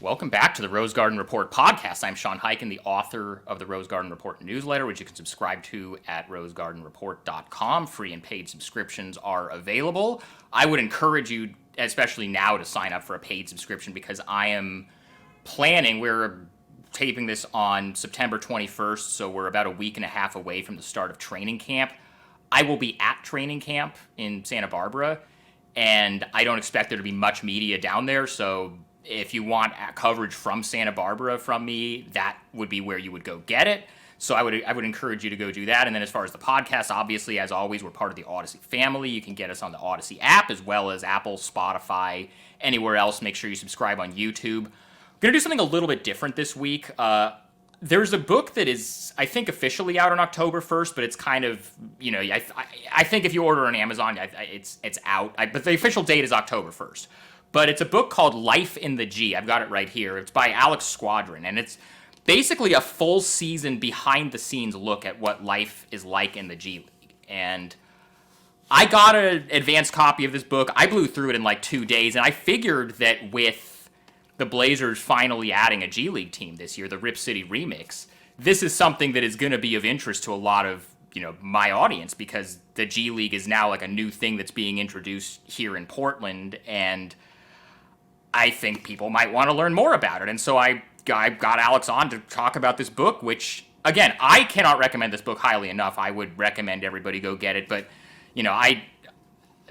Welcome back to the Rose Garden Report podcast. I'm Sean Hyken, the author of the Rose Garden Report newsletter, which you can subscribe to at rosegardenreport.com. Free and paid subscriptions are available. I would encourage you, especially now, to sign up for a paid subscription because I am planning, we're taping this on September 21st, so we're about a week and a half away from the start of training camp. I will be at training camp in Santa Barbara, and I don't expect there to be much media down there, so if you want coverage from Santa Barbara from me, that would be where you would go get it. So I would encourage you to go do that. And then as far as the podcast, obviously, as always, we're part of the Odyssey family. You can get us on the Odyssey app as well as Apple, Spotify, anywhere else. Make sure you subscribe on YouTube. I'm going to do something a little bit different this week. There's a book that is, I think, officially out on October 1st, but it's kind of, I think if you order on Amazon, it's out. But the official date is October 1st. But it's a book called Life in the G. I've got it right here. It's by Alex Squadron, and it's basically a full season behind-the-scenes look at what life is like in the G League. And I got an advanced copy of this book. I blew through it in like 2 days, and I figured that with the Blazers finally adding a G League team this year, the Rip City Remix, this is something that is going to be of interest to a lot of my audience because the G League is now like a new thing that's being introduced here in Portland, and I think people might want to learn more about it. And so I got Alex on to talk about this book, which, again, I cannot recommend this book highly enough. I would recommend everybody go get it. But,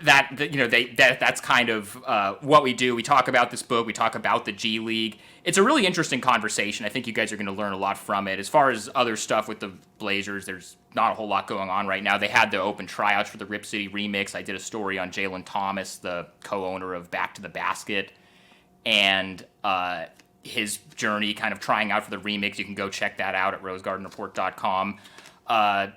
that's kind of what we do. We talk about this book. We talk about the G League. It's a really interesting conversation. I think you guys are going to learn a lot from it. As far as other stuff with the Blazers, there's not a whole lot going on right now. They had the open tryouts for the Rip City Remix. I did a story on Jalen Thomas, the co-owner of Back to the Basket, and his journey kind of trying out for the remix. You can go check that out at rosegardenreport.com. As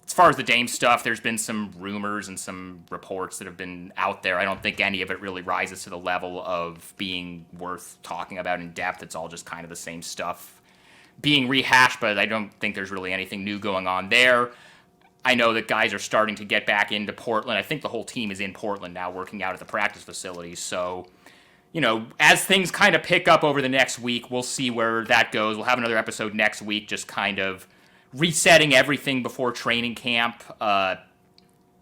far as the Dame stuff, there's been some rumors and some reports that have been out there. I don't think any of it really rises to the level of being worth talking about in depth. It's all just kind of the same stuff being rehashed, but I don't think there's really anything new going on there. I know that guys are starting to get back into Portland. I think the whole team is in Portland now working out at the practice facilities, so as things kind of pick up over the next week, we'll see where that goes. We'll have another episode next week, just kind of resetting everything before training camp,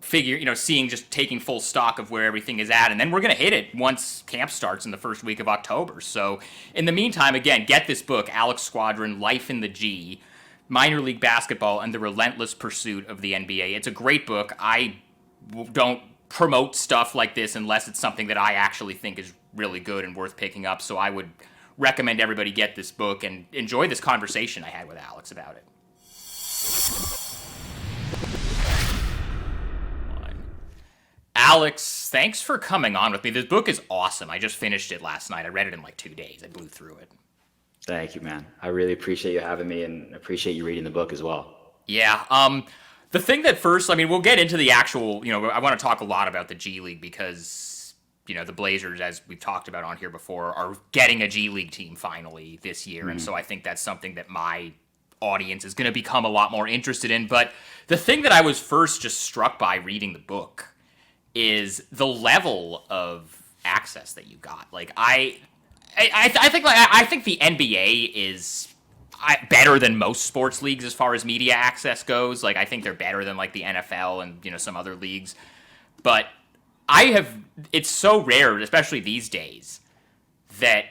taking full stock of where everything is at. And then we're going to hit it once camp starts in the first week of October. So in the meantime, again, get this book, Alex Squadron, Life in the G, Minor League Basketball and the Relentless Pursuit of the NBA. It's a great book. I don't promote stuff like this unless it's something that I actually think is really good and worth picking up. So I would recommend everybody get this book and enjoy this conversation I had with Alex about it. Alex, thanks for coming on with me. This book is awesome. I just finished it last night. I read it in like 2 days. I blew through it. Thank you, man. I really appreciate you having me and appreciate you reading the book as well. Yeah. The thing that first, we'll get into the actual, I want to talk a lot about the G League because, the Blazers, as we've talked about on here before, are getting a G League team finally this year. Mm-hmm. And so I think that's something that my audience is going to become a lot more interested in. But the thing that I was first just struck by reading the book is the level of access that you got. Like, I think the NBA is better than most sports leagues as far as media access goes. Like, I think they're better than like the NFL and some other leagues. But it's so rare, especially these days, that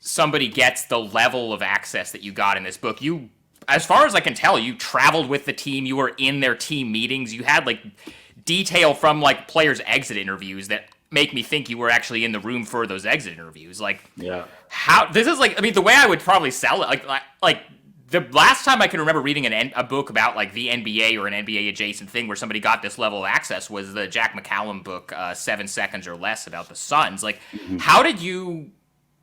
somebody gets the level of access that you got in this book. You, as far as I can tell, you traveled with the team. You were in their team meetings. You had like detail from like players' exit interviews that make me think you were actually in the room for those exit interviews. Like, yeah, how this is like. I mean, the way I would probably sell it, like the last time I can remember reading a book about like the NBA or an NBA adjacent thing where somebody got this level of access was the Jack McCallum book, 7 Seconds or Less, about the Suns. Like, how did you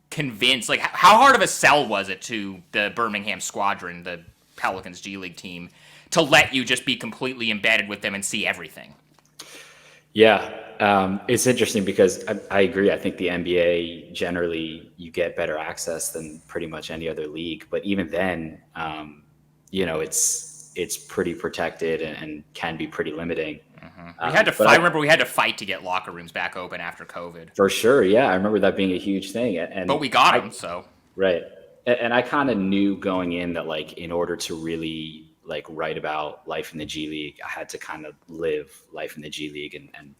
convince? Like, how hard of a sell was it to the Birmingham Squadron, the Pelicans G League team, to let you just be completely embedded with them and see everything? Yeah, it's interesting because I agree. I think the NBA generally you get better access than pretty much any other league. But even then, it's pretty protected and can be pretty limiting. Mm-hmm. We had to fight. I remember we had to fight to get locker rooms back open after COVID. For sure, yeah, I remember that being a huge thing. But we got them, so Right. And I kind of knew going in that like in order to really like write about life in the G League, I had to kind of live life in the G League and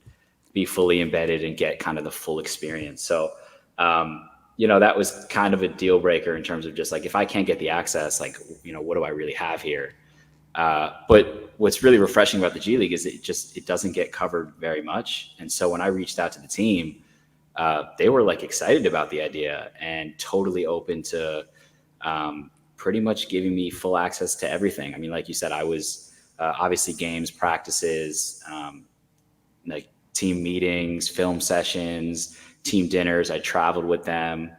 be fully embedded and get kind of the full experience. So, that was kind of a deal breaker in terms of just like, if I can't get the access, like, what do I really have here? But what's really refreshing about the G League is it doesn't get covered very much. And so when I reached out to the team, they were like excited about the idea and totally open to pretty much giving me full access to everything. I mean, like you said, I was obviously games, practices, like team meetings, film sessions, team dinners. I traveled with them.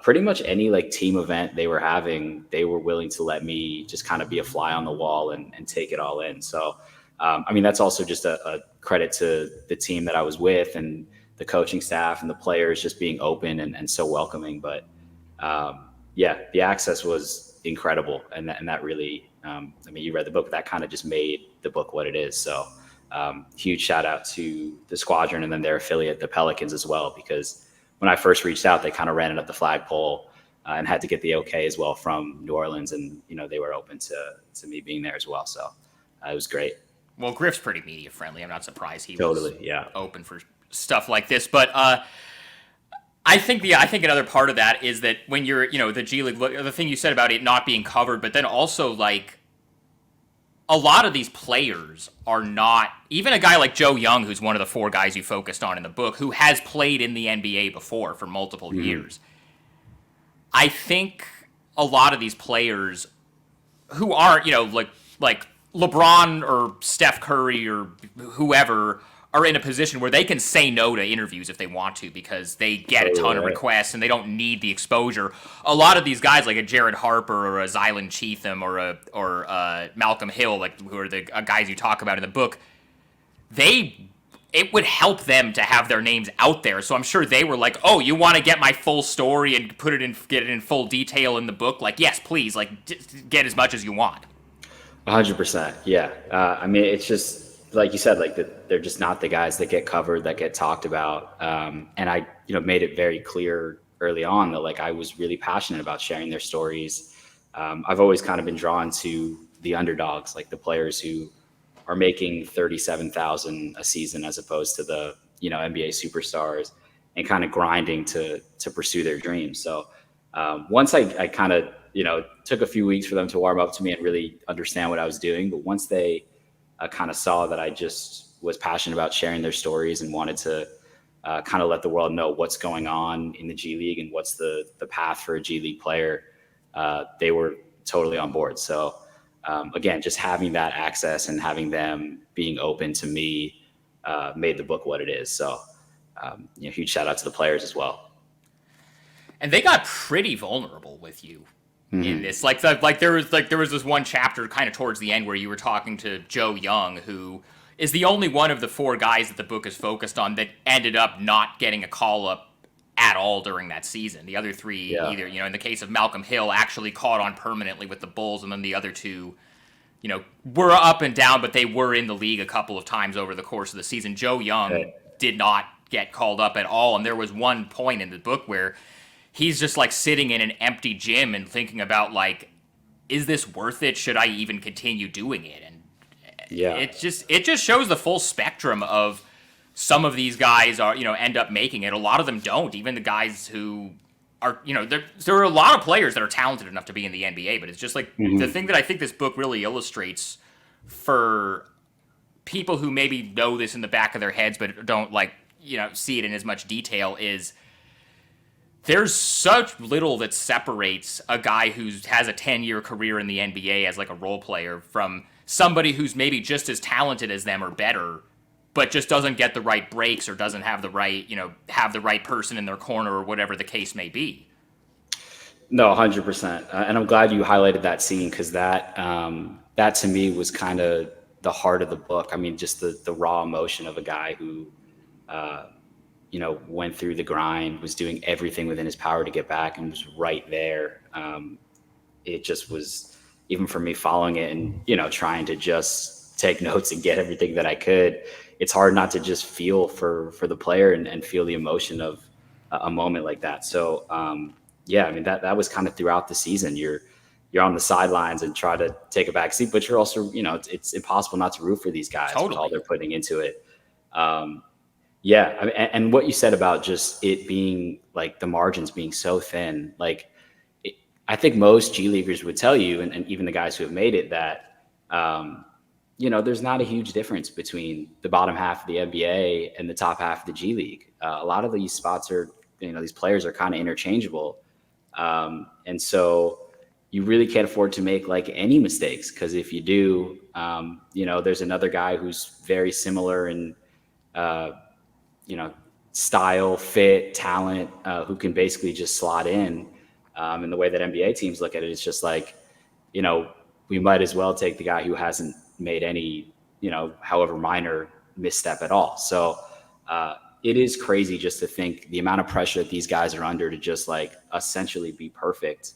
Pretty much any like team event they were having, they were willing to let me just kind of be a fly on the wall and take it all in. So, I mean, that's also just a credit to the team that I was with and the coaching staff and the players just being open and so welcoming. But yeah, the access was incredible. And that really, I mean, you read the book, that kind of just made the book what it is. So huge shout out to the Squadron and then their affiliate, the Pelicans as well, because when I first reached out, they kind of ran it up the flagpole and had to get the okay as well from New Orleans. And, they were open to me being there as well. So it was great. Well, Griff's pretty media friendly. I'm not surprised he Totally, was yeah. open for stuff like this. But I think another part of that is that when you're, the G League, the thing you said about it not being covered, but then also like a lot of these players are not, even a guy like Joe Young, who's one of the 4 guys you focused on in the book, who has played in the NBA before for multiple years. I think a lot of these players who aren't, like LeBron or Steph Curry or whoever are in a position where they can say no to interviews if they want to because they get a ton of requests and they don't need the exposure. A lot of these guys, like a Jared Harper or a Zylan Cheatham or a Malcolm Hill, like who are the guys you talk about in the book, it would help them to have their names out there. So I'm sure they were like, "Oh, you want to get my full story and get it in full detail in the book? Like, yes, please. Like, get as much as you want." 100%. Yeah. I mean, it's just like you said, like they're just not the guys that get covered, that get talked about. And I, made it very clear early on that like I was really passionate about sharing their stories. I've always kind of been drawn to the underdogs, like the players who are making 37,000 a season as opposed to the, NBA superstars and kind of grinding to pursue their dreams. So once I kind of, took a few weeks for them to warm up to me and really understand what I was doing. But once they kind of saw that I just was passionate about sharing their stories and wanted to kind of let the world know what's going on in the G League and what's the path for a G League player, they were totally on board. So again, just having that access and having them being open to me made the book what it is. So huge shout out to the players as well. And they got pretty vulnerable with you in this. Like there was this one chapter kind of towards the end where you were talking to Joe Young, who is the only one of the 4 guys that the book is focused on that ended up not getting a call up at all during that season. The other 3 either, in the case of Malcolm Hill, actually caught on permanently with the Bulls, and then the other 2, were up and down, but they were in the league a couple of times over the course of the season. Joe Young did not get called up at all, and there was one point in the book where he's just like sitting in an empty gym and thinking about like, is this worth it? Should I even continue doing it? And it just shows the full spectrum of some of these guys are, end up making it. A lot of them don't. Even the guys who are, there are a lot of players that are talented enough to be in the NBA, but it's just like the thing that I think this book really illustrates for people who maybe know this in the back of their heads, but don't like, see it in as much detail is there's such little that separates a guy who has a 10-year career in the NBA as like a role player from somebody who's maybe just as talented as them or better, but just doesn't get the right breaks or doesn't have the right, have the right person in their corner or whatever the case may be. No, 100%. And I'm glad you highlighted that scene because that to me was kind of the heart of the book. I mean, just the raw emotion of a guy who, went through the grind, was doing everything within his power to get back and was right there. It just was, even for me following it and, trying to just take notes and get everything that I could, it's hard not to just feel for the player and feel the emotion of a moment like that. So, yeah, I mean, that was kind of throughout the season. You're on the sidelines and try to take a back seat, but you're also, it's impossible not to root for these guys with all Totally. they're putting into it. Yeah. I mean, and what you said about just it being like the margins being so thin, like I think most G Leaguers would tell you, and even the guys who have made it, that, there's not a huge difference between the bottom half of the NBA and the top half of the G League. A lot of these spots are, these players are kind of interchangeable. And so you really can't afford to make like any mistakes, because if you do, there's another guy who's very similar in, style, fit, talent, who can basically just slot in. And the way that NBA teams look at it, it's just like, we might as well take the guy who hasn't made any, however minor misstep at all. So it is crazy just to think the amount of pressure that these guys are under to just like essentially be perfect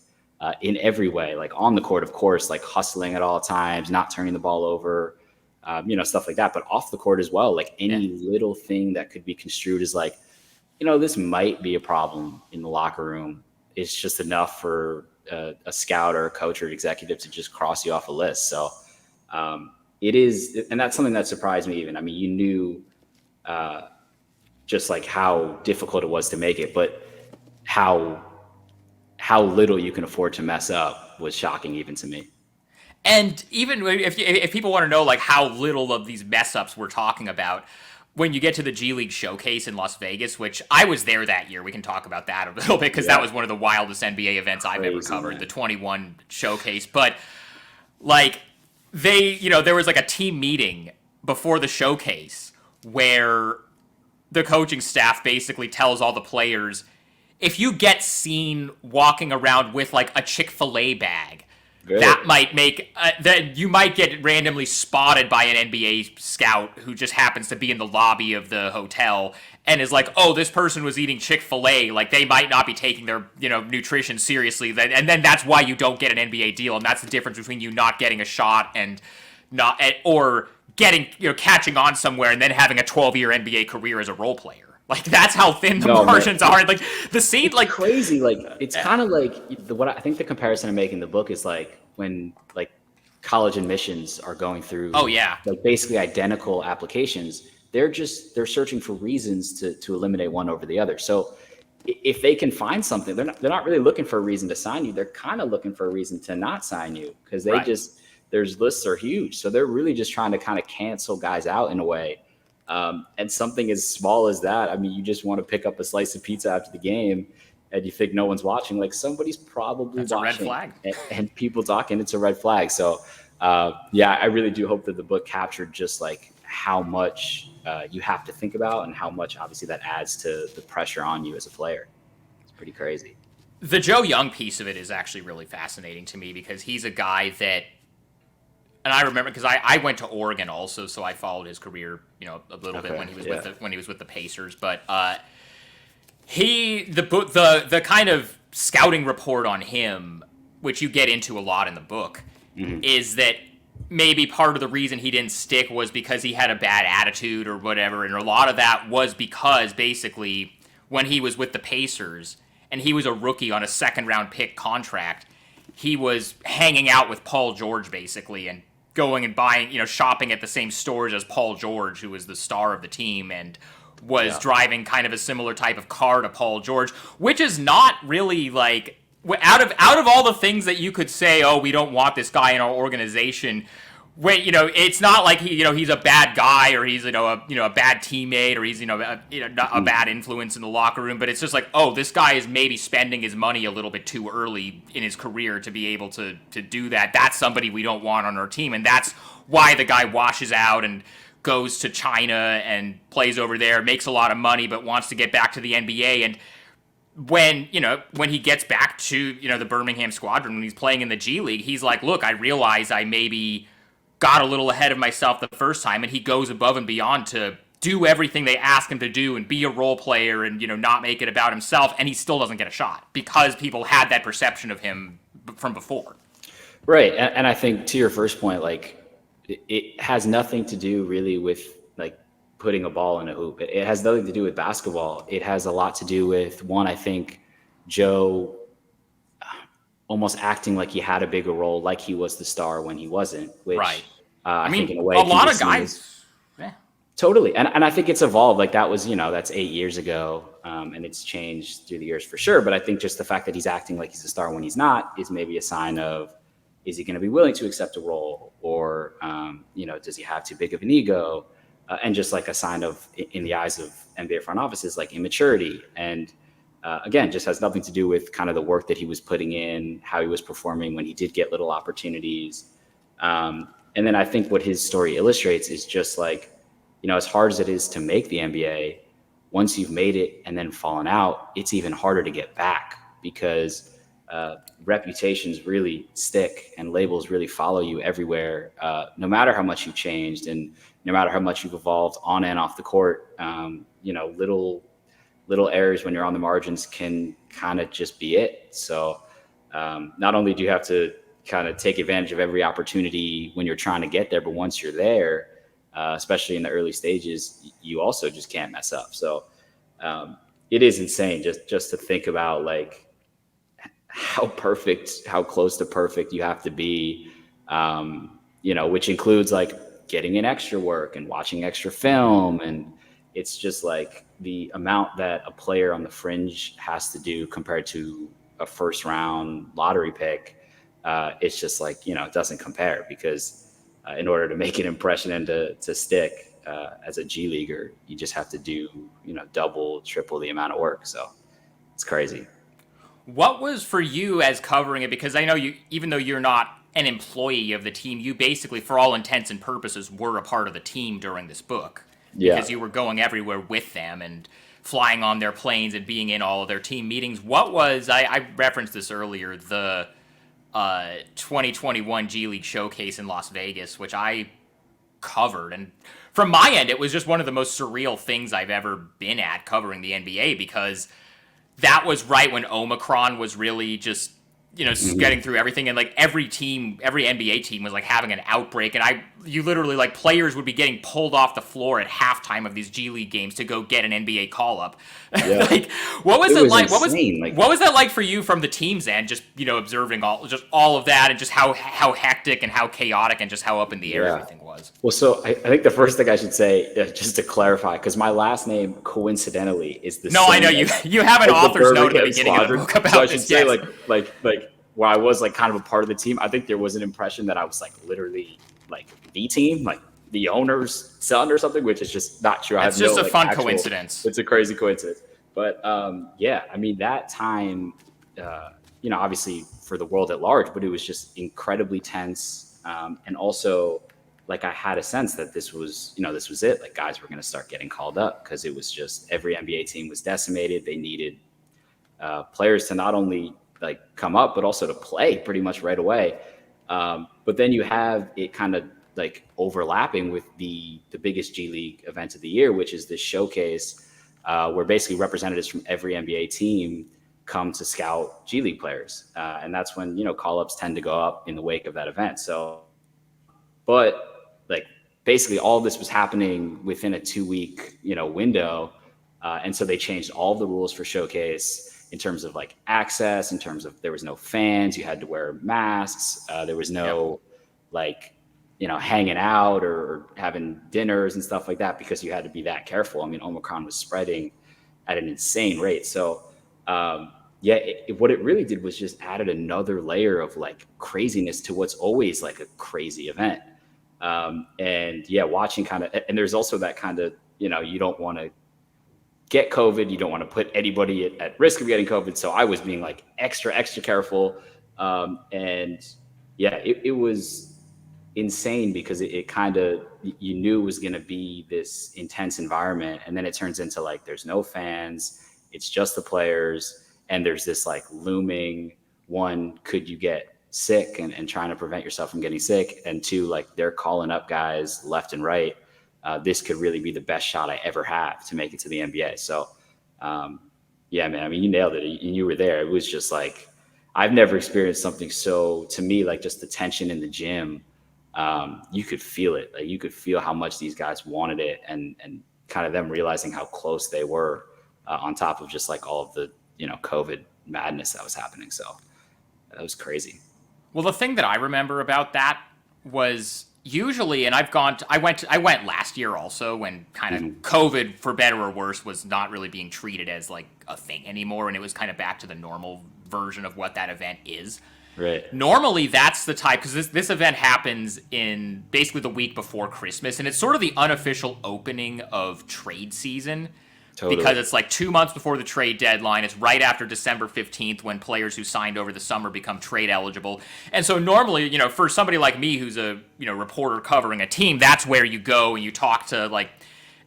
in every way, like on the court, of course, like hustling at all times, not turning the ball over, stuff like that, but off the court as well. Like any little thing that could be construed as like, this might be a problem in the locker room. It's just enough for a scout or a coach or an executive to just cross you off a list. So it is, and that's something that surprised me even. I mean, you knew just like how difficult it was to make it, but how little you can afford to mess up was shocking even to me. And even if people want to know like how little of these mess ups we're talking about, when you get to the G League showcase in Las Vegas, which I was there that year, we can talk about that a little bit, because that was one of the wildest NBA events I've ever covered, the 21 showcase. But like there was like a team meeting before the showcase where the coaching staff basically tells all the players, if you get seen walking around with like a Chick-fil-A bag, that might make that you might get randomly spotted by an NBA scout who just happens to be in the lobby of the hotel and is like, oh, this person was eating Chick-fil-A. Like, they might not be taking their nutrition seriously. And then that's why you don't get an NBA deal. And that's the difference between you not getting a shot and not, or getting catching on somewhere and then having a 12-year NBA career as a role player. Like, that's how thin the margins are. Like, the scene, it's like crazy. Like, it's kind of like what I think the comparison I make in the book is like when like college admissions are going through. Oh yeah. Like basically identical applications. They're searching for reasons to eliminate one over the other. So if they can find something, they're not really looking for a reason to sign you. They're kind of looking for a reason to not sign you, because they their lists are huge. So they're really just trying to kind of cancel guys out in a way. And something as small as that, I mean, you just want to pick up a slice of pizza after the game and you think no one's watching, like somebody's probably watching. That's a red flag. And people talking, it's a red flag. So I really do hope that the book captured just like how much you have to think about and how much obviously that adds to the pressure on you as a player. It's pretty crazy. The Joe Young piece of it is actually really fascinating to me, because he's a guy that, and I remember because I went to Oregon also, so I followed his career, a little bit when he was with the Pacers. But the kind of scouting report on him, which you get into a lot in the book, is that maybe part of the reason he didn't stick was because he had a bad attitude or whatever, and a lot of that was because basically when he was with the Pacers and he was a rookie on a second-round pick contract, he was hanging out with Paul George basically and going and buying, shopping at the same stores as Paul George, who was the star of the team, and was driving kind of a similar type of car to Paul George, which is not really like, out of all the things that you could say, oh, we don't want this guy in our organization, when it's not like he's a bad guy, or he's a bad teammate, or he's a bad influence in the locker room, but it's just like, oh, this guy is maybe spending his money a little bit too early in his career to be able to do that. That's somebody we don't want on our team, and that's why the guy washes out and goes to China and plays over there, makes a lot of money, but wants to get back to the NBA. And when he gets back to the Birmingham Squadron, when he's playing in the G League, he's like, look, I realize I maybe got a little ahead of myself the first time, and he goes above and beyond to do everything they ask him to do and be a role player and not make it about himself, and he still doesn't get a shot because people had that perception of him from before. Right. And I think to your first point, like, it has nothing to do really with like putting a ball in a hoop. It has nothing to do with basketball. It has a lot to do with, one, I think Joe almost acting like he had a bigger role, like he was the star when he wasn't, Right. which I I think mean, in a way a can lot be of seen as guys. Yeah. totally. And I think it's evolved. Like that was, that's 8 years ago. And it's changed through the years for sure. But I think just the fact that he's acting like he's a star when he's not is maybe a sign of, is he going to be willing to accept a role, or, does he have too big of an ego? And just like a sign of, in the eyes of NBA front offices, like immaturity. And again, just has nothing to do with kind of the work that he was putting in, how he was performing when he did get little opportunities. And then I think what his story illustrates is just like, as hard as it is to make the NBA, once you've made it and then fallen out, it's even harder to get back, because reputations really stick and labels really follow you everywhere, no matter how much you've changed and no matter how much you've evolved on and off the court. Little errors when you're on the margins can kind of just be it. So not only do you have to kind of take advantage of every opportunity when you're trying to get there, but once you're there, especially in the early stages, you also just can't mess up. So it is insane just to think about like how close to perfect you have to be, which includes like getting in extra work and watching extra film. And it's just like the amount that a player on the fringe has to do compared to a first round lottery pick. It's just like, it doesn't compare, because in order to make an impression and to stick as a G leaguer, you just have to do, double, triple the amount of work. So it's crazy. What was for you as covering it? Because I know you, even though you're not an employee of the team, you basically, for all intents and purposes, were a part of the team during this book. Yeah. Because you were going everywhere with them and flying on their planes and being in all of their team meetings. What was, I referenced this earlier, the 2021 G League Showcase in Las Vegas, which I covered. And from my end, it was just one of the most surreal things I've ever been at covering the NBA, because that was right when Omicron was really just, getting through everything. And like every NBA team was like having an outbreak. And you literally, like, players would be getting pulled off the floor at halftime of these G League games to go get an NBA call up. Yeah. Like, what was it like? Insane. What was that like for you from the team's end? Just, observing all of that, and just how hectic and how chaotic and just how up in the air everything was. Well, so I think the first thing I should say, just to clarify, because my last name coincidentally is the No, same. I know you have an author's note at the beginning of the book about so I should this. say, Yes. like where I was like kind of a part of the team. I think there was an impression that I was like literally like the team, like the owner's son or something, which is just not true. It's just a fun coincidence. It's a crazy coincidence. But I mean, that time, obviously for the world at large, but it was just incredibly tense. And also, like, I had a sense that this was it. Like, guys were going to start getting called up, because it was just every NBA team was decimated. They needed players to not only like come up, but also to play pretty much right away. But then you have it kind of like overlapping with the biggest G League event of the year, which is this showcase where basically representatives from every NBA team come to scout G League players. And that's when, call-ups tend to go up in the wake of that event. So, but like basically all of this was happening within a 2-week, window. And so they changed all of the rules for showcase in terms of like access, in terms of there was no fans, you had to wear masks. There was no hanging out or having dinners and stuff like that, because you had to be that careful. I mean, Omicron was spreading at an insane rate. So what it really did was just added another layer of like craziness to what's always like a crazy event. Watching kind of, and there's also that kind of, you don't want to get COVID. You don't want to put anybody at risk of getting COVID. So I was being like extra careful. It was insane, because it kind of, you knew it was going to be this intense environment. And then it turns into like, there's no fans, it's just the players. And there's this like looming, one, could you get sick and trying to prevent yourself from getting sick? And two, like they're calling up guys left and right. This could really be the best shot I ever have to make it to the NBA. So, man, I mean, you nailed it. You were there. It was just like, I've never experienced something so, to me, like just the tension in the gym. You could feel it. Like you could feel how much these guys wanted it, and kind of them realizing how close they were on top of just like all of the, COVID madness that was happening. So That was crazy. Well, the thing that I remember about that was usually, and I went last year also when kind of COVID, for better or worse, was not really being treated as like a thing anymore, and it was kind of back to the normal version of what that event is. Right. Normally, that's the type, because this event happens in basically the week before Christmas, and it's sort of the unofficial opening of trade season. Totally. Because it's like 2 months before the trade deadline. It's right after December 15th when players who signed over the summer become trade eligible. And so normally, for somebody like me who's a, reporter covering a team, that's where you go and you talk to like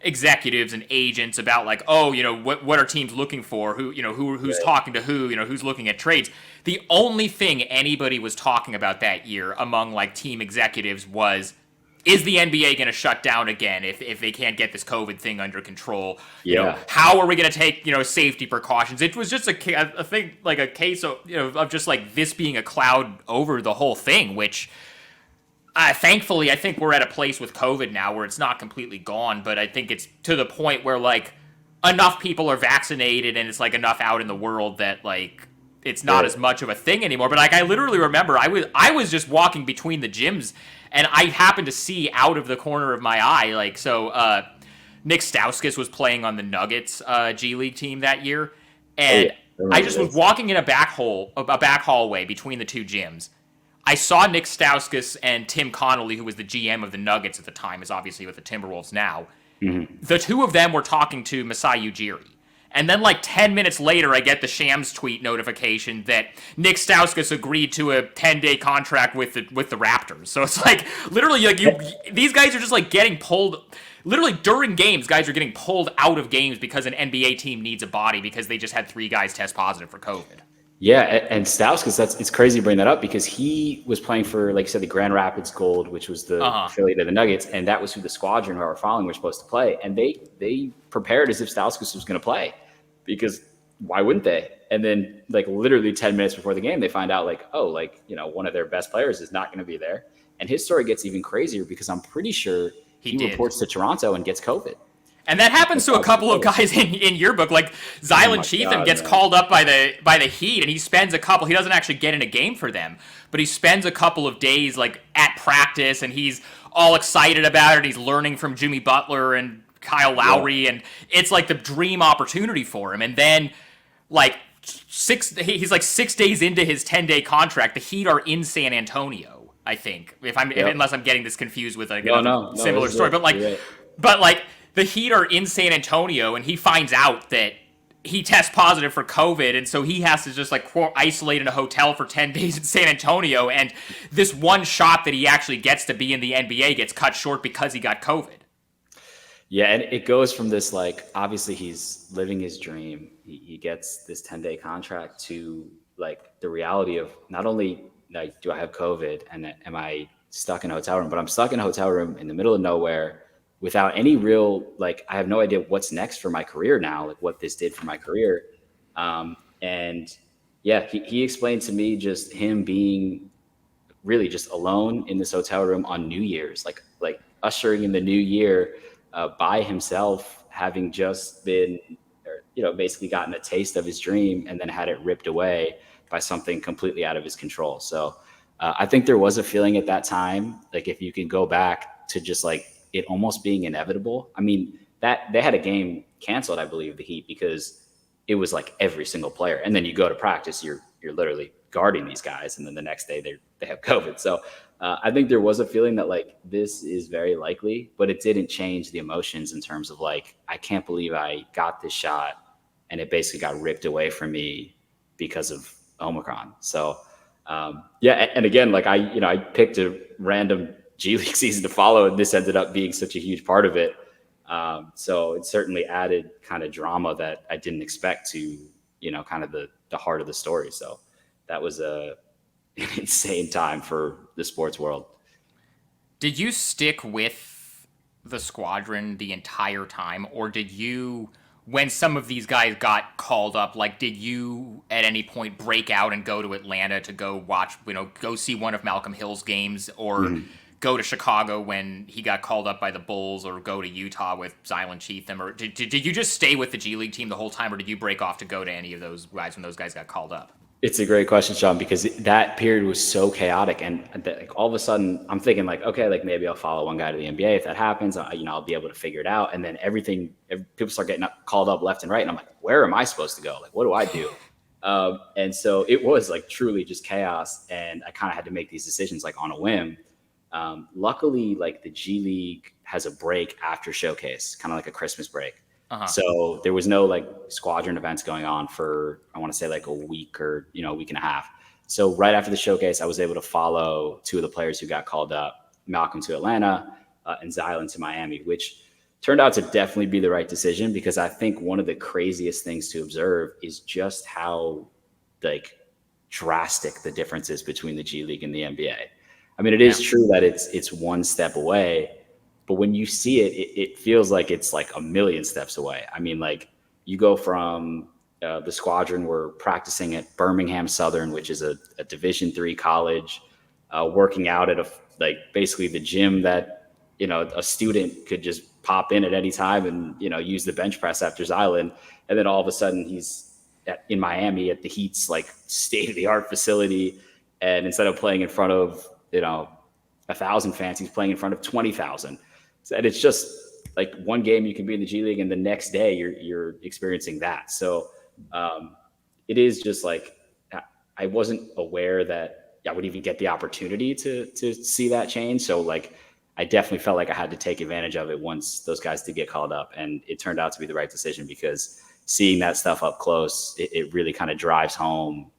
executives and agents about like, oh, what are teams looking for? Who's talking to who, who's looking at trades. The only thing anybody was talking about that year among like team executives was, is the NBA going to shut down again if they can't get this COVID thing under control? How are we going to take, safety precautions? It was just a thing, like a case of, of just like this being a cloud over the whole thing, which thankfully I think we're at a place with COVID now where it's not completely gone, but I think it's to the point where like enough people are vaccinated and it's like enough out in the world that like it's not as much of a thing anymore. But like I literally remember I was just walking between the gyms and I happened to see out of the corner of my eye, Nick Stauskas was playing on the Nuggets G League team that year, and I just was walking in a back hallway between the two gyms. I saw Nick Stauskas and Tim Connolly, who was the GM of the Nuggets at the time, is obviously with the Timberwolves now. Mm-hmm. The two of them were talking to Masai Ujiri. And then like 10 minutes later, I get the Shams tweet notification that Nick Stauskas agreed to a 10-day contract with the Raptors. So it's like literally like these guys are just like getting pulled. Literally during games, guys are getting pulled out of games because an NBA team needs a body because they just had 3 guys test positive for COVID. Yeah, and Stauskas, it's crazy to bring that up because he was playing for, like you said, the Grand Rapids Gold, which was the affiliate of the Nuggets, and that was who the Squadron, who I were following, were supposed to play. And they prepared as if Stauskas was going to play. Because why wouldn't they? And then like literally 10 minutes before the game, they find out like, oh, like, one of their best players is not going to be there. And his story gets even crazier because I'm pretty sure he reports to Toronto and gets COVID. And that happens to a couple of guys in your book. Like Zylan Cheatham gets called up by the Heat, and he doesn't actually get in a game for them, but he spends a couple of days like at practice, and he's all excited about it. He's learning from Jimmy Butler and Kyle Lowry, and it's like the dream opportunity for him. And then like he's like 6 days into his 10-day contract. The Heat are in San Antonio, I think, unless I'm getting this confused with like similar story. But like the Heat are in San Antonio, and he finds out that he tests positive for COVID, and so he has to just like quote isolate in a hotel for 10 days in San Antonio. And this one shot that he actually gets to be in the NBA gets cut short because he got COVID. Yeah, and it goes from this, like, obviously he's living his dream. He gets this 10-day contract to, like, the reality of not only, like, do I have COVID and am I stuck in a hotel room, but I'm stuck in a hotel room in the middle of nowhere without any real, like, I have no idea what's next for my career now, like, what this did for my career. And, yeah, he explained to me just him being really just alone in this hotel room on New Year's, like ushering in the new year, by himself, having just been, basically gotten a taste of his dream and then had it ripped away by something completely out of his control. So I think there was a feeling at that time, like if you can go back to just like it almost being inevitable. I mean, that they had a game canceled, I believe, the Heat, because it was like every single player. And then you go to practice, you're literally guarding these guys, and then the next day they have COVID. So I think there was a feeling that like this is very likely, but it didn't change the emotions in terms of like, I can't believe I got this shot and it basically got ripped away from me because of Omicron. So and again, like I picked a random G League season to follow, and this ended up being such a huge part of it. So it certainly added kind of drama that I didn't expect to, kind of the heart of the story. So that was an insane time for the sports world. Did you stick with the Squadron the entire time, or did you, when some of these guys got called up, like did you at any point break out and go to Atlanta to go watch, go see one of Malcolm Hill's games, or go to Chicago when he got called up by the Bulls, or go to Utah with Zylan Cheatham, or did you just stay with the G League team the whole time, or did you break off to go to any of those guys when those guys got called up? It's a great question, Sean, because that period was so chaotic, and like all of a sudden, I'm thinking like, okay, like maybe I'll follow one guy to the NBA. If that happens, I'll be able to figure it out. And then people start getting called up left and right, and I'm like, where am I supposed to go? Like, what do I do? And so it was like truly just chaos, and I kind of had to make these decisions like on a whim. Luckily, like the G League has a break after Showcase, kind of like a Christmas break. So there was no like Squadron events going on for, I want to say like a week or, a week and a half. So right after the Showcase, I was able to follow two of the players who got called up, Malcolm to Atlanta and Zylan to Miami, which turned out to definitely be the right decision, because I think one of the craziest things to observe is just how like drastic the difference is between the G League and the NBA. I mean, it is true that it's one step away, but when you see it, it feels like it's like a million steps away. I mean, like you go from the Squadron, we're practicing at Birmingham Southern, which is a Division III college, working out at basically the gym that, a student could just pop in at any time and, use the bench press after Zylan. And then all of a sudden he's in Miami at the Heat's like state of the art facility. And instead of playing in front of, 1,000 fans, he's playing in front of 20,000. And it's just like one game you can be in the G League, and the next day you're experiencing that. So it is just like, I wasn't aware that I would even get the opportunity to see that change. So like, I definitely felt like I had to take advantage of it once those guys did get called up, and it turned out to be the right decision, because seeing that stuff up close, it really kind of drives home,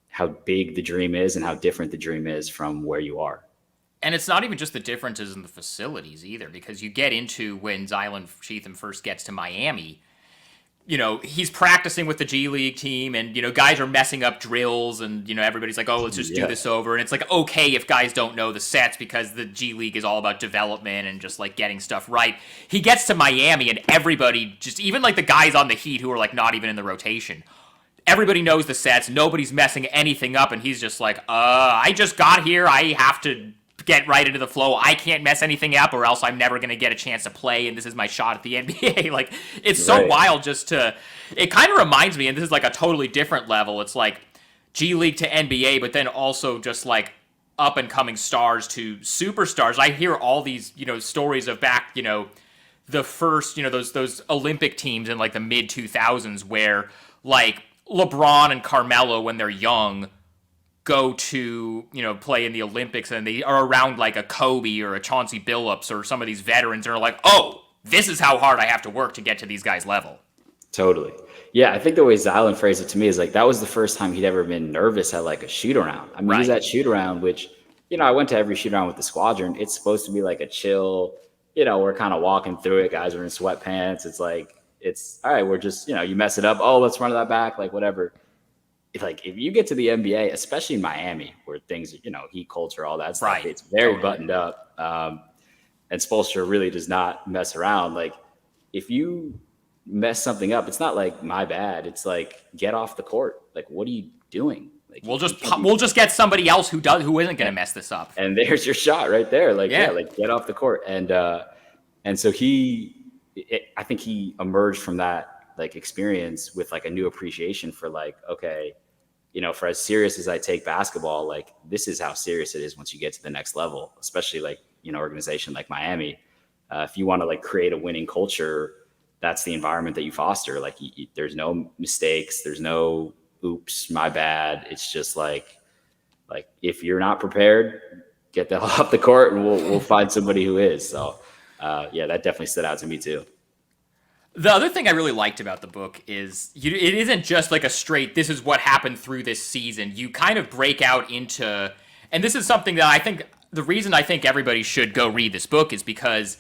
how big the dream is and how different the dream is from where you are. And it's not even just the differences in the facilities either, because you get into when Zylan Cheatham first gets to Miami, he's practicing with the G League team, and, guys are messing up drills, and, everybody's like, oh, let's just do this over. And it's like, okay, if guys don't know the sets, because the G League is all about development and just like getting stuff right. He gets to Miami, and everybody, just even like the guys on the Heat who are like not even in the rotation, everybody knows the sets. Nobody's messing anything up. And he's just like, I just got here. I have to get right into the flow. I can't mess anything up, or else I'm never going to get a chance to play, and this is my shot at the NBA. Like, it's so wild just to, it kind of reminds me, and this is like a totally different level. It's like G League to NBA, but then also just like up and coming stars to superstars. I hear all these, stories of back, the first, those Olympic teams in like the mid 2000s where like LeBron and Carmelo, when they're young, go to, play in the Olympics, and they are around like a Kobe or a Chauncey Billups or some of these veterans, and are like, oh, this is how hard I have to work to get to these guys' level. Totally. Yeah, I think the way Zylan phrased it to me is like, that was the first time he'd ever been nervous at like a shoot around. I mean, he's at shoot around, which, I went to every shoot around with the Squadron. It's supposed to be like a chill, we're kind of walking through it. Guys are in sweatpants. It's like, it's all right. We're just, you mess it up. Oh, let's run that back. Like whatever. Like if you get to the NBA, especially in Miami, where things, heat culture, all that stuff, it's very buttoned up. And Spoelstra really does not mess around. Like if you mess something up, it's not like my bad. It's like, get off the court. Like, what are you doing? Like, we'll just get somebody else who isn't going to mess this up. And there's your shot right there. Like, like get off the court. And so I think he emerged from that like experience with like a new appreciation for like, okay, for as serious as I take basketball, like this is how serious it is once you get to the next level, especially like, organization like Miami. If you want to like create a winning culture, that's the environment that you foster. Like there's no mistakes. There's no oops, my bad. It's just like if you're not prepared, get the hell off the court, and we'll find somebody who is. So that definitely stood out to me too. The other thing I really liked about the book is it isn't just like a straight, this is what happened through this season. You kind of break out into, and this is something that I think, the reason I think everybody should go read this book is because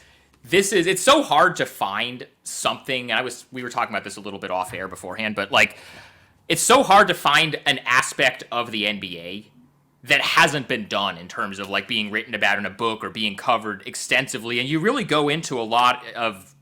it's so hard to find something, and we were talking about this a little bit off air beforehand, but like, it's so hard to find an aspect of the NBA that hasn't been done in terms of like being written about in a book or being covered extensively. And you really go into a lot of,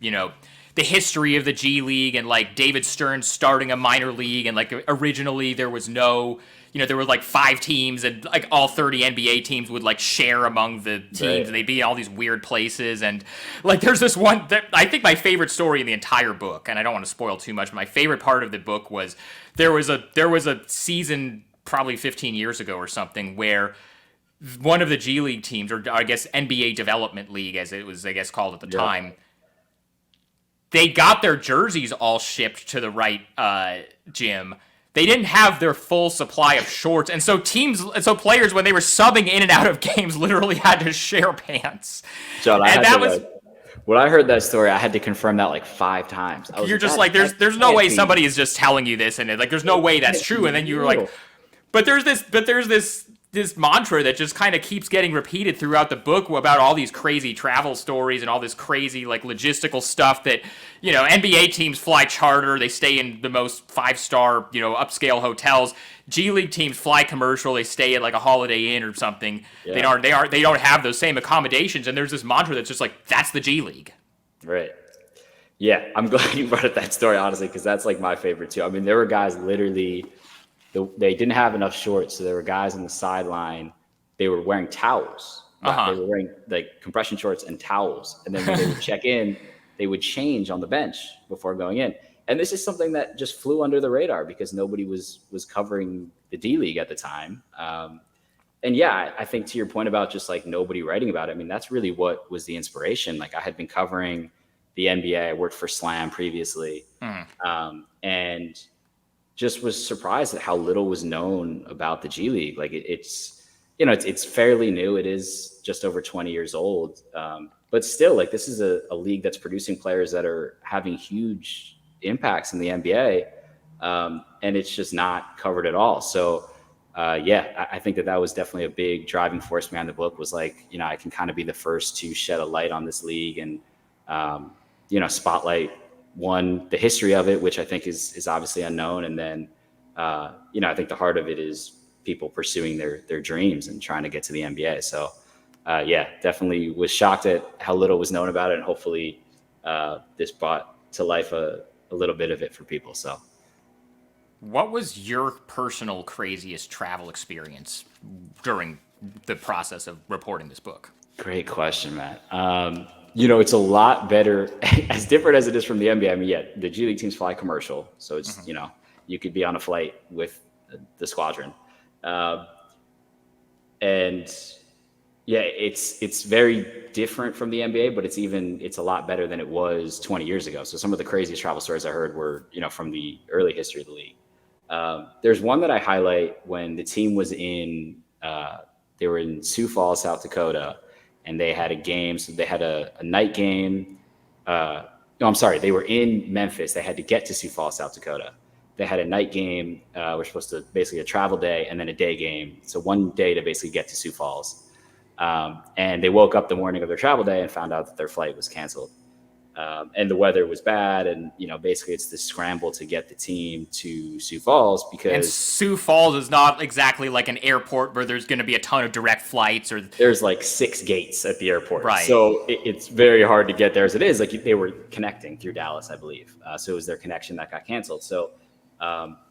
the history of the G League, and like David Stern starting a minor league, and like originally there was no, there were like 5 teams, and like all 30 NBA teams would like share among the teams, Right. and they'd be in all these weird places. And like there's this one that I think my favorite story in the entire book, and I don't want to spoil too much. My favorite part of the book was there was a season probably 15 years ago or something where one of the G League teams, or I guess NBA Development League as it was, I guess, called at the time, they got their jerseys all shipped to the right gym. They didn't have their full supply of shorts, and so players, when they were subbing in and out of games, literally had to share pants. John, And when I heard that story, I had to confirm that like 5 times. you're just like, there's no way somebody is just telling you this, and like there's no way that's true. And then you were like, but there's this mantra that just kind of keeps getting repeated throughout the book about all these crazy travel stories and all this crazy like logistical stuff that, NBA teams fly charter, they stay in the most 5-star, upscale hotels. G League teams fly commercial, they stay at like a Holiday Inn or something. Yeah. They don't have those same accommodations, and there's this mantra that's just like, that's the G League. Right. Yeah, I'm glad you brought up that story, honestly, because that's like my favorite too. I mean, there were guys literally, they didn't have enough shorts, so there were guys on the sideline. They were wearing towels. They were wearing like compression shorts and towels, and then when they would check in, they would change on the bench before going in. And this is something that just flew under the radar because nobody was covering the D League at the time. And yeah, I think to your point about just like nobody writing about it, I mean, that's really what was the inspiration. Like I had been covering the NBA. I worked for Slam previously, and just was surprised at how little was known about the G League. Like it's fairly new. It is just over 20 years old. But still, like this is a league that's producing players that are having huge impacts in the NBA. And it's just not covered at all. So I think that was definitely a big driving force behind the book, was like, I can kind of be the first to shed a light on this league and, spotlight the history of it, which I think is obviously unknown. And then, I think the heart of it is people pursuing their dreams and trying to get to the NBA. So, definitely was shocked at how little was known about it. And hopefully this brought to life a little bit of it for people. So what was your personal craziest travel experience during the process of reporting this book? Great question, Matt. It's a lot better, as different as it is from the NBA. I mean, the G League teams fly commercial. So it's, you could be on a flight with the Squadron. It's very different from the NBA, but it's a lot better than it was 20 years ago. So some of the craziest travel stories I heard were, from the early history of the league. There's one that I highlight when the team was they were in Sioux Falls, South Dakota, and they had a game. So they had a night game. They were in Memphis. They had to get to Sioux Falls, South Dakota. They had a night game. We're supposed to basically a travel day and then a day game. So one day to basically get to Sioux Falls. And they woke up the morning of their travel day and found out that their flight was canceled. And the weather was bad. And, basically it's this scramble to get the team to Sioux Falls because... And Sioux Falls is not exactly like an airport where there's going to be a ton of direct flights or... There's like 6 gates at the airport. Right. So it's very hard to get there as it is. Like they were connecting through Dallas, I believe. So it was their connection that got canceled. So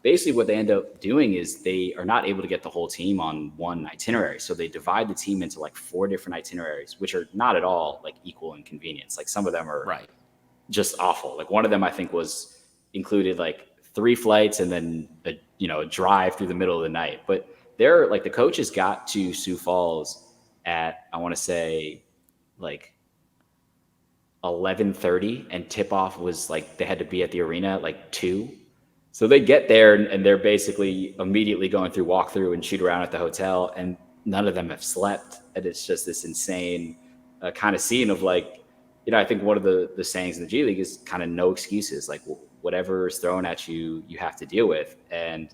basically what they end up doing is they are not able to get the whole team on one itinerary. So they divide the team into like 4 different itineraries, which are not at all like equal in convenience. Like some of them are just awful. Like one of them I think included like 3 flights and then a drive through the middle of the night. But they're like the coaches got to Sioux Falls at, I want to say like 11:30, and tip off was like they had to be at the arena at like 2. So they get there and they're basically immediately going through walkthrough and shoot around at the hotel, and none of them have slept. And it's just this insane kind of scene of like, I think one of the sayings in the G League is kind of no excuses. Like whatever is thrown at you, you have to deal with. And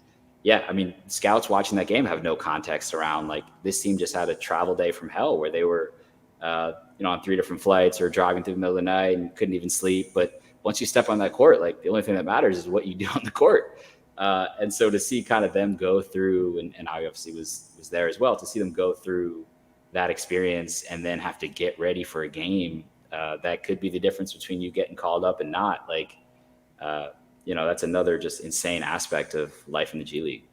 scouts watching that game have no context around like this team just had a travel day from hell where they were, on 3 different flights or driving through the middle of the night and couldn't even sleep. But once you step on that court, like the only thing that matters is what you do on the court. And so to see kind of them go through, and I obviously was there as well, to see them go through that experience and then have to get ready for a game that could be the difference between you getting called up and not. Like, that's another just insane aspect of life in the G League.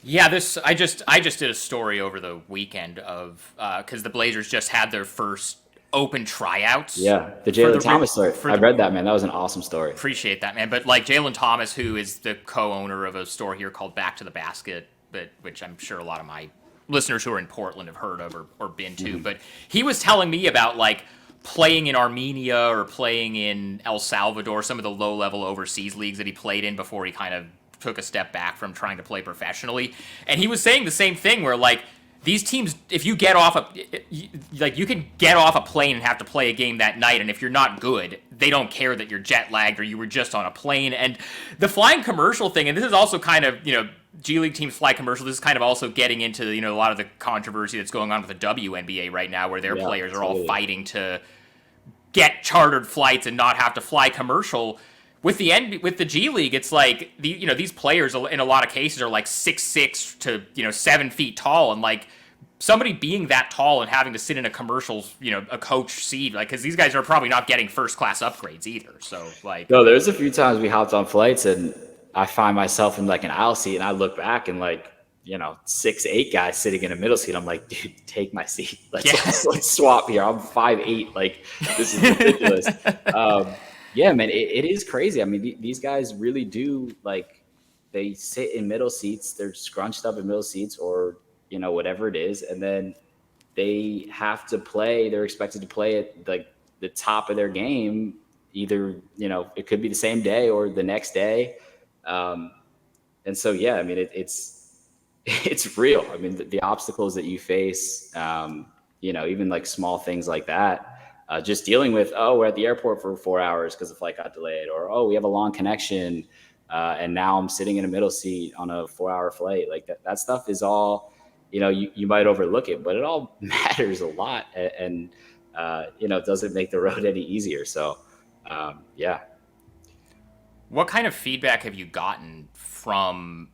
Yeah, this I just did a story over the weekend of because the Blazers just had their first open tryouts Yeah, the for Jalen Thomas story. for I the read that, man. That was an awesome story. appreciate that, man. But like Jalen Thomas, who is the co-owner of a store here called Back to the Basket, but which I'm sure a lot of my listeners who are in Portland have heard of or been to. Mhm. But he was telling me about like playing in Armenia or playing in El Salvador, some of the low-level overseas leagues that he played in before he kind of took a step back from trying to play professionally. And he was saying the same thing where like these teams, if you get off like you can get off a plane and have to play a game that night, and if you're not good, they don't care that you're jet lagged or you were just on a plane. And the flying commercial thing, and this is also kind of, G League teams fly commercial. This is kind of also getting into, a lot of the controversy that's going on with the WNBA right now, where their Yeah, players are all totally. fighting to get chartered flights and not have to fly commercial. With the G League, it's like these players in a lot of cases are like 6'6" to 7 feet tall, and like somebody being that tall and having to sit in a commercial, a coach seat, like because these guys are probably not getting first class upgrades either. So like, No, there's a few times we hopped on flights and I find myself in like an aisle seat and I look back and like, 6'8" guys sitting in a middle seat. I'm like, dude, take my seat. Let's swap here. I'm 5'8". Like, this is ridiculous. Yeah, man, it is crazy. I mean, these guys really do like, they sit in middle seats. They're scrunched up in middle seats or, whatever it is. And then they have to play. They're expected to play at like the top of their game. Either, it could be the same day or the next day. And so, yeah, I mean, it's real. I mean, the obstacles that you face, even like small things like that, just dealing with, oh, we're at the airport for 4 hours because the flight got delayed, or, oh, we have a long connection. And now I'm sitting in a middle seat on a 4-hour flight. Like that stuff is all, you might overlook it, but it all matters a lot. And it doesn't make the road any easier. So, yeah. what kind of feedback have you gotten from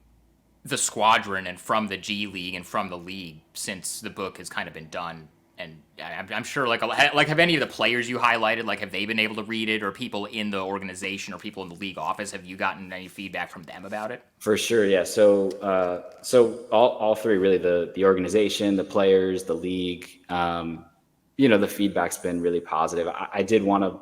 the Squadron and from the G League and from the league since the book has kind of been done? And I'm sure like have any of the players you highlighted, like have they been able to read it, or people in the organization or people in the league office, have you gotten any feedback from them about it? For sure, yeah. So all three really, the organization, the players, the league, the feedback's been really positive. I did want to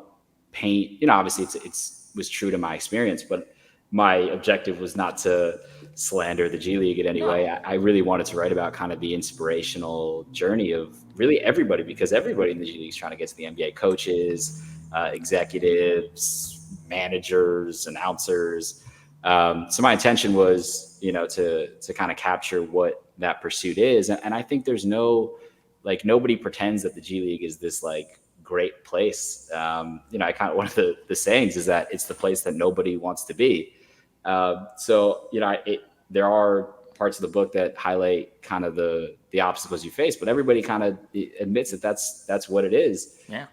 paint, obviously it's was true to my experience, but my objective was not to slander the G League in any way. I really wanted to write about kind of the inspirational journey of really everybody, because everybody in the G League is trying to get to the NBA: coaches, executives, managers, announcers. So my intention was, to kind of capture what that pursuit is. And I think there's nobody pretends that the G League is this like great place. I kind of, one of the sayings is that it's the place that nobody wants to be. There are parts of the book that highlight kind of the obstacles you face, but everybody kind of admits that that's what it is. Yeah.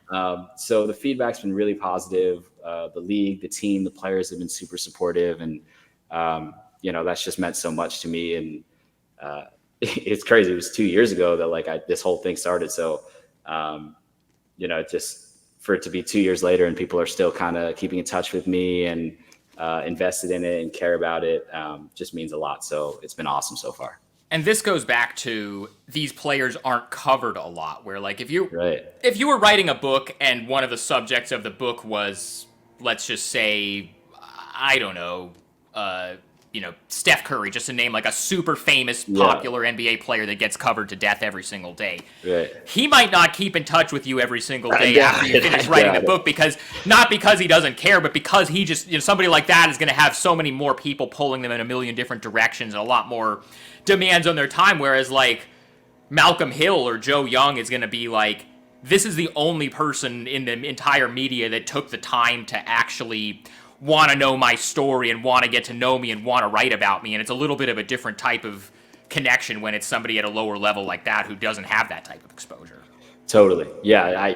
So the feedback's been really positive. The league, the team, the players have been super supportive, and that's just meant so much to me. And it's crazy. It was 2 years ago that this whole thing started. So just for it to be 2 years later and people are still kind of keeping in touch with me and invested in it and care about it, just means a lot. So it's been awesome so far. And this goes back to these players aren't covered a lot, where like if you were writing a book and one of the subjects of the book was, let's just say, I don't know, Steph Curry, just to name like a super famous, popular NBA player that gets covered to death every single day. Right. He might not keep in touch with you every single day after you finish writing the book, not because he doesn't care, but because he just, somebody like that is going to have so many more people pulling them in a million different directions and a lot more demands on their time. Whereas like Malcolm Hill or Joe Young is going to be like, this is the only person in the entire media that took the time to actually want to know my story and want to get to know me and want to write about me. And it's a little bit of a different type of connection when it's somebody at a lower level like that who doesn't have that type of exposure. Totally. Yeah.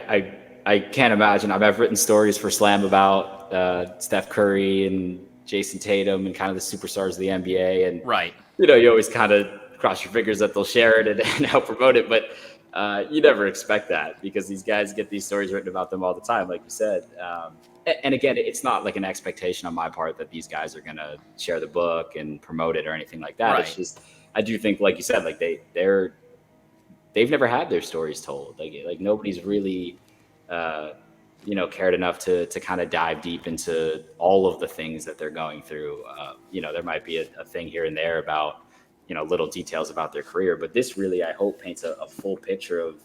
I can't imagine. I've written stories for Slam about Steph Curry and Jason Tatum and kind of the superstars of the NBA. And, right. You always kind of cross your fingers that they'll share it and help promote it. But you never expect that, because these guys get these stories written about them all the time, like you said. And again, it's not like an expectation on my part that these guys are going to share the book and promote it or anything like that. Right. It's just, I do think, like you said, like they've never had their stories told. Like nobody's really, cared enough to kind of dive deep into all of the things that they're going through. There might be a thing here and there about, little details about their career, but this really, I hope, paints a full picture of,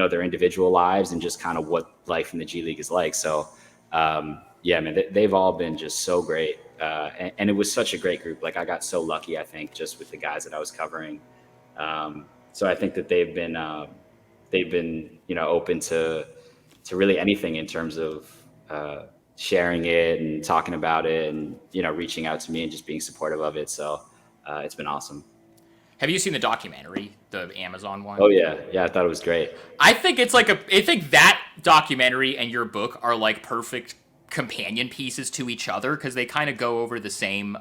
their individual lives and just kind of what life in the G League is like. So, yeah, man, they've all been just so great. And it was such a great group. Like I got so lucky, I think, just with the guys that I was covering. So I think that they've been, open to really anything in terms of sharing it and talking about it and, reaching out to me and just being supportive of it. So it's been awesome. Have you seen the documentary, the Amazon one? Oh yeah. Yeah. I thought it was great. I think I think that documentary and your book are like perfect companion pieces to each other because they kind of go over the same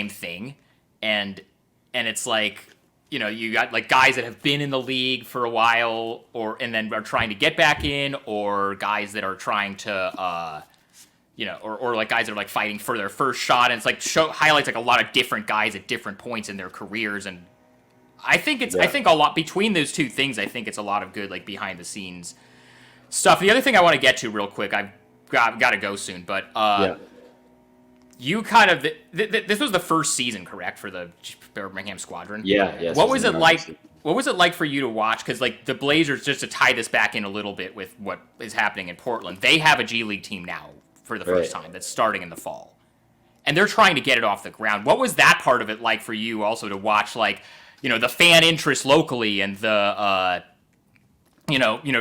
thing. And it's like, you got like guys that have been in the league for a while and then are trying to get back in, or guys that are trying to, or like guys that are like fighting for their first shot. And it's like highlights like a lot of different guys at different points in their careers. And I think I think a lot between those two things, I think it's a lot of good, like behind the scenes stuff. The other thing I want to get to real quick, I've got to go soon, but, you kind of this was the first season, correct, for the Birmingham Squadron? Yeah. What was it like? What was it like for you to watch? Because like the Blazers, just to tie this back in a little bit with what is happening in Portland, they have a G League team now for the first time that's starting in the fall, and they're trying to get it off the ground. What was that part of it like for you, also to watch, like, the fan interest locally and the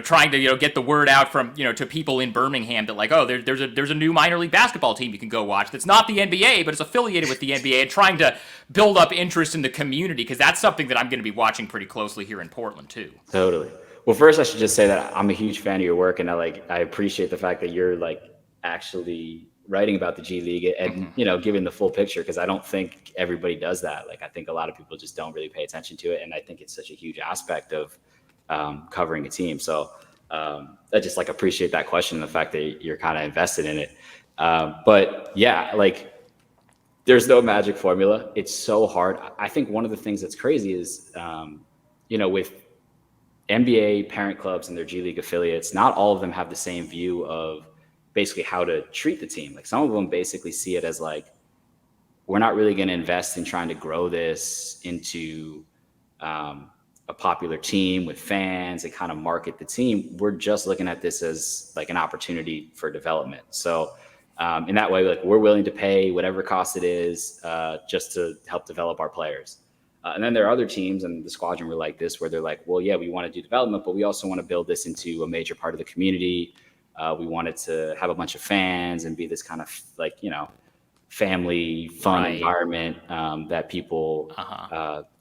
trying to get the word out from to people in Birmingham that like, oh, there's a new minor league basketball team you can go watch that's not the NBA but it's affiliated with the NBA, and trying to build up interest in the community, because that's something that I'm going to be watching pretty closely here in Portland too. Totally. Well, first I should just say that I'm a huge fan of your work, and I appreciate the fact that you're like actually writing about the G League and giving the full picture, because I don't think everybody does that. Like I think a lot of people just don't really pay attention to it, and I think it's such a huge aspect of covering a team. So I just like appreciate that question and the fact that you're kind of invested in it. But yeah, like there's no magic formula. It's so hard. I think one of the things that's crazy is, with NBA parent clubs and their G League affiliates, not all of them have the same view of basically how to treat the team. Like some of them basically see it as like, we're not really going to invest in trying to grow this into, a popular team with fans and kind of market the team. We're just looking at this as like an opportunity for development. So in that way, like we're willing to pay whatever cost it is just to help develop our players. And then there are other teams, and the Squadron were like this, where they're like, well, yeah, we want to do development, but we also want to build this into a major part of the community. We want it to have a bunch of fans and be this kind of like, family fun environment that people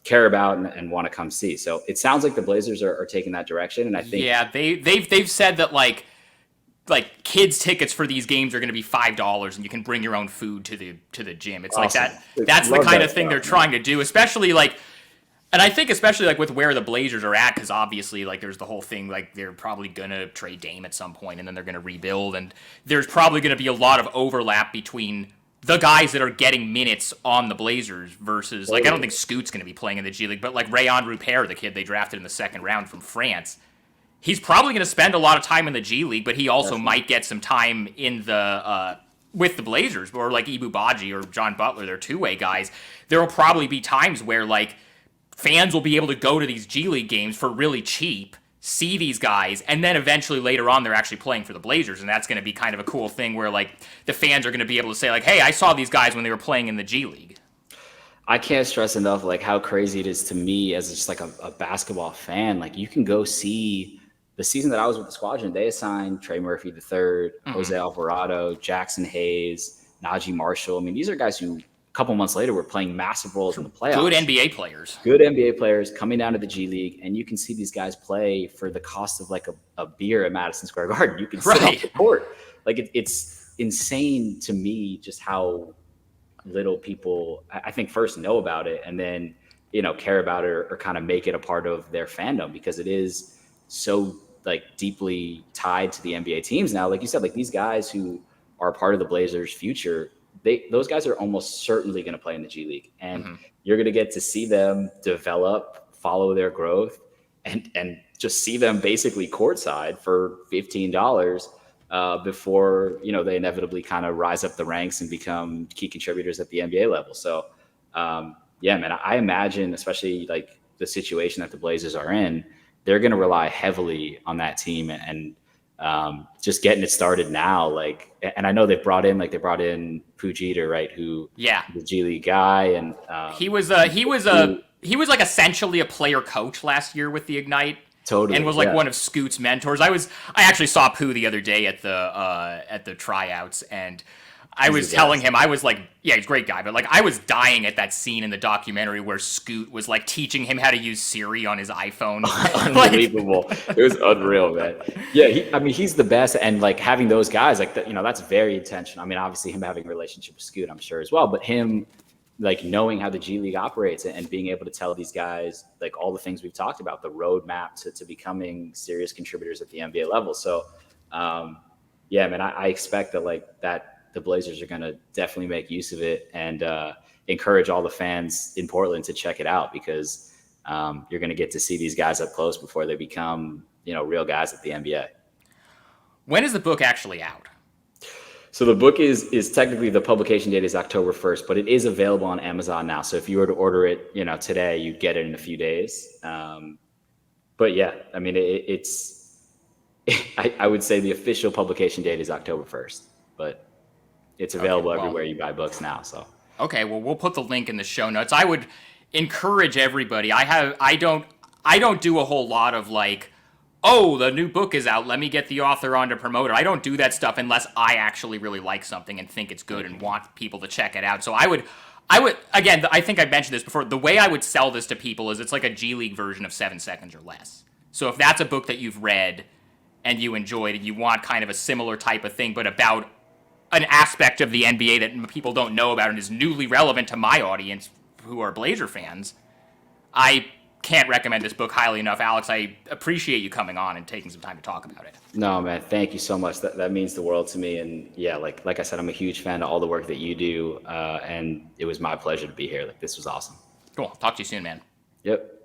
care about and want to come see. So it sounds like the Blazers are taking that direction, and I think they've said that like kids tickets for these games are going to be $5 and you can bring your own food to the gym. It's awesome. Like that. That's the kind of thing they're trying to do, especially like. And I think especially like with where the Blazers are at, because obviously like there's the whole thing, like they're probably going to trade Dame at some point and then they're going to rebuild, and there's probably going to be a lot of overlap between the guys that are getting minutes on the Blazers versus, like, I don't think Scoot's going to be playing in the G League, but like Rayon Rupert, the kid they drafted in the second round from France, he's probably going to spend a lot of time in the G League, but he also might get some time in the with the Blazers, or like Ibu Baji or John Butler, they're two-way guys. There will probably be times where like fans will be able to go to these G League games for really cheap, see these guys, and then eventually later on they're actually playing for the Blazers, and that's going to be kind of a cool thing where like the fans are going to be able to say like, hey, I saw these guys when they were playing in the G League. I can't stress enough like how crazy it is to me as just like a basketball fan. Like you can go see the season that I was with the Squadron, they assigned Trey Murphy III, Jose Alvarado, Jackson Hayes, Najee Marshall. I mean, these are guys who a couple months later were playing massive roles in the playoffs. Good NBA players. Good NBA players coming down to the G League, and you can see these guys play for the cost of like a beer at Madison Square Garden. You can sit on the court. Like it's insane to me just how little people, I think, first know about it and then, care about it or kind of make it a part of their fandom, because it is so like deeply tied to the NBA teams now. Like you said, like these guys who are part of the Blazers' future, those guys are almost certainly going to play in the G League, and you're going to get to see them develop, follow their growth, and just see them basically courtside for $15 before they inevitably kind of rise up the ranks and become key contributors at the NBA level. So yeah, man, I imagine, especially like the situation that the Blazers are in, they're going to rely heavily on that team and just getting it started now. Like, and I know they brought in Pujita, right? Who, the G League guy, and he was like essentially a player coach last year with the Ignite. Totally, and was like one of Scoot's mentors. I actually saw Pooh the other day at the tryouts, and I was telling him, I was like, yeah, he's a great guy, but like I was dying at that scene in the documentary where Scoot was like teaching him how to use Siri on his iPhone. Unbelievable. It was unreal, man. Yeah, he's the best, and like having those guys, like that's very intentional. I mean, obviously him having a relationship with Scoot, I'm sure as well, but him like knowing how the G League operates and being able to tell these guys like all the things we've talked about, the roadmap to becoming serious contributors at the NBA level. So yeah, man, I expect that the Blazers are going to definitely make use of it and encourage all the fans in Portland to check it out, because you're going to get to see these guys up close before they become, real guys at the NBA. When is the book actually out? So the book is technically, the publication date is October 1st, but it is available on Amazon now. So if you were to order it, today, you'd get it in a few days. But yeah, I mean, I would say the official publication date is October 1st, but it's available everywhere you buy books now. So okay, well, we'll put the link in the show notes. I would encourage everybody. I don't do a whole lot of like, oh, the new book is out, let me get the author on to promote it. I don't do that stuff unless I actually really like something and think it's good and want people to check it out. So I would again, I think I mentioned this before. The way I would sell this to people is it's like a G League version of 7 Seconds or Less. So if that's a book that you've read and you enjoyed and you want kind of a similar type of thing, but about an aspect of the NBA that people don't know about and is newly relevant to my audience who are Blazer fans, I can't recommend this book highly enough. Alex, I appreciate you coming on and taking some time to talk about it. No, man, thank you so much. That means the world to me. And yeah, like I said, I'm a huge fan of all the work that you do. And it was my pleasure to be here. Like, this was awesome. Cool. Talk to you soon, man. Yep.